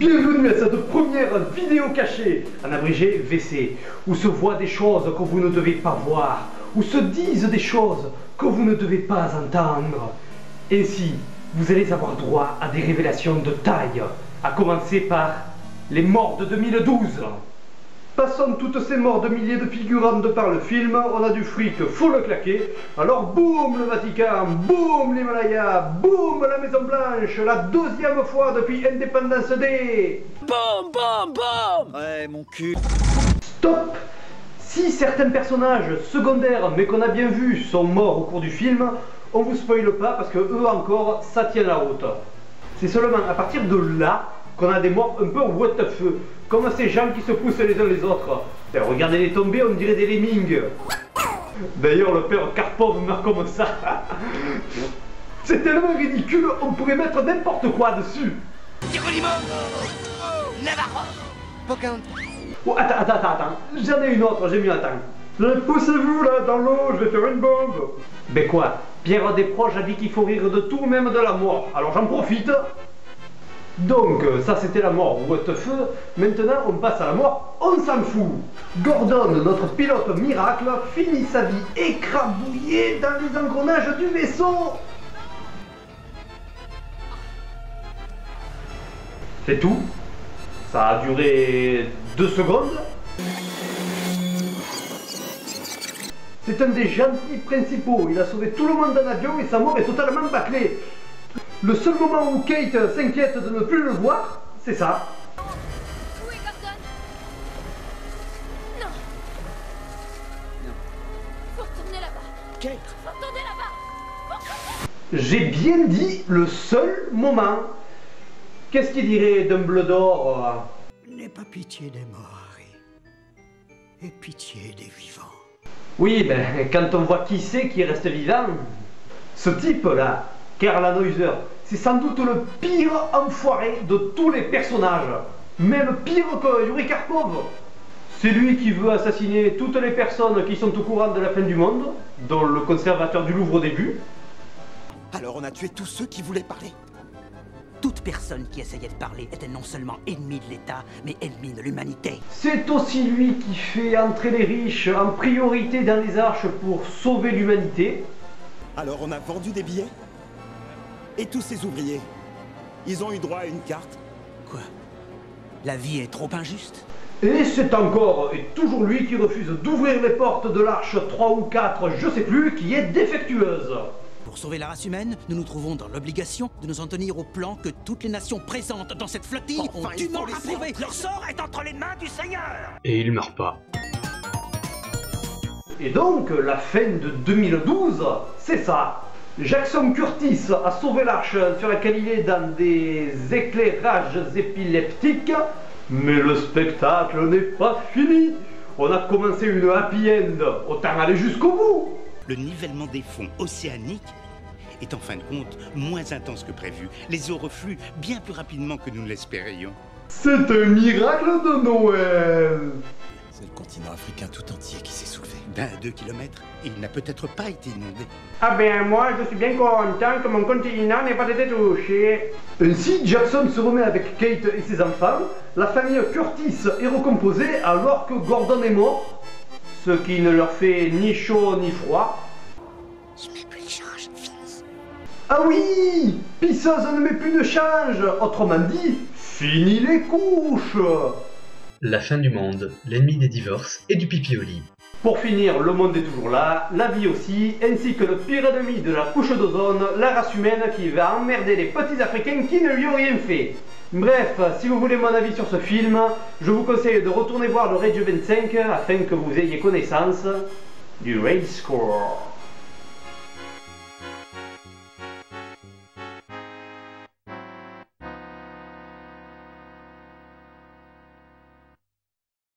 Bienvenue à cette première vidéo cachée, en abrégé VC, où se voient des choses que vous ne devez pas voir, où se disent des choses que vous ne devez pas entendre. Ainsi, vous allez avoir droit à des révélations de taille, à commencer par les morts de 2012. Passons toutes ces morts de milliers de figurants de par le film, on a du fric, faut le claquer. Alors boum le Vatican, boum l'Himalaya, boum la Maison Blanche, la deuxième fois depuis Independence Day. Boum, boum, boum. Ouais, mon cul. Stop. Si certains personnages secondaires, mais qu'on a bien vus, sont morts au cours du film, on vous spoile pas parce que eux encore, ça tient la route. C'est seulement à partir de là qu'on a des morts un peu what the fuck, comme ces gens qui se poussent les uns les autres. Et regardez-les tomber, on dirait des lemmings. D'ailleurs, le père Karpov meurt comme ça. C'est tellement ridicule, on pourrait mettre n'importe quoi dessus. Oh, attends, j'en ai une autre, j'ai mieux à temps. Poussez-vous là, dans l'eau, je vais faire une bombe. Ben quoi, Pierre Desproges a dit qu'il faut rire de tout, même de la mort, alors j'en profite. Donc, ça c'était la mort, what the fuck. Maintenant on passe à la mort, on s'en fout. Gordon, notre pilote miracle, finit sa vie écrabouillé dans les engrenages du vaisseau. C'est tout. Ça a duré 2 secondes. C'est un des gentils principaux, il a sauvé tout le monde en avion et sa mort est totalement bâclée. Le seul moment où Kate s'inquiète de ne plus le voir, c'est ça. Où est Gordon? Non. Faut retourner là-bas. Kate. Faut retourner là-bas. J'ai bien dit le seul moment. Qu'est-ce qu'il dirait Dumbledore? N'aie pas pitié des morts, Harry. Aie pitié des vivants. Oui, ben, quand on voit qui c'est qui reste vivant, ce type-là, Karl Neuser, c'est sans doute le pire enfoiré de tous les personnages. Même pire que Yuri Karpov. C'est lui qui veut assassiner toutes les personnes qui sont au courant de la fin du monde, dont le conservateur du Louvre au début. Alors on a tué tous ceux qui voulaient parler. Toute personne qui essayait de parler était non seulement ennemie de l'État, mais ennemie de l'humanité. C'est aussi lui qui fait entrer les riches en priorité dans les arches pour sauver l'humanité. Alors on a vendu des billets. Et tous ces ouvriers, ils ont eu droit à une carte. Quoi? La vie est trop injuste? Et c'est encore et toujours lui qui refuse d'ouvrir les portes de l'arche 3 ou 4, je sais plus, qui est défectueuse. Pour sauver la race humaine, nous nous trouvons dans l'obligation de nous en tenir au plan que toutes les nations présentes dans cette flottille ont dûment approuvé. Leur sort est entre les mains du Seigneur. Et il meurt pas. Et donc, la fin de 2012, c'est ça. Jackson Curtis a sauvé l'arche sur laquelle il est dans des éclairages épileptiques, mais le spectacle n'est pas fini. On a commencé une happy end, autant aller jusqu'au bout. Le nivellement des fonds océaniques est en fin de compte moins intense que prévu. Les eaux refluent bien plus rapidement que nous ne l'espérions. C'est un miracle de Noël. C'est le continent africain tout entier qui s'est soulevé. D'un 2 kilomètres, et il n'a peut-être pas été inondé. Ah ben moi je suis bien content que mon continent n'ait pas été touché. Ainsi Jackson se remet avec Kate et ses enfants, la famille Curtis est recomposée alors que Gordon est mort, ce qui ne leur fait ni chaud ni froid. Je mets plus de change, fini. Ah oui, pisseuse ne met plus de change, autrement dit, fini les couches. La fin du monde, l'ennemi des divorces et du pipi au lit. Pour finir, le monde est toujours là, la vie aussi, ainsi que le pire ennemi de la couche d'ozone, la race humaine qui va emmerder les petits Africains qui ne lui ont rien fait. Bref, si vous voulez mon avis sur ce film, je vous conseille de retourner voir le Rage 25 afin que vous ayez connaissance du Rage Score.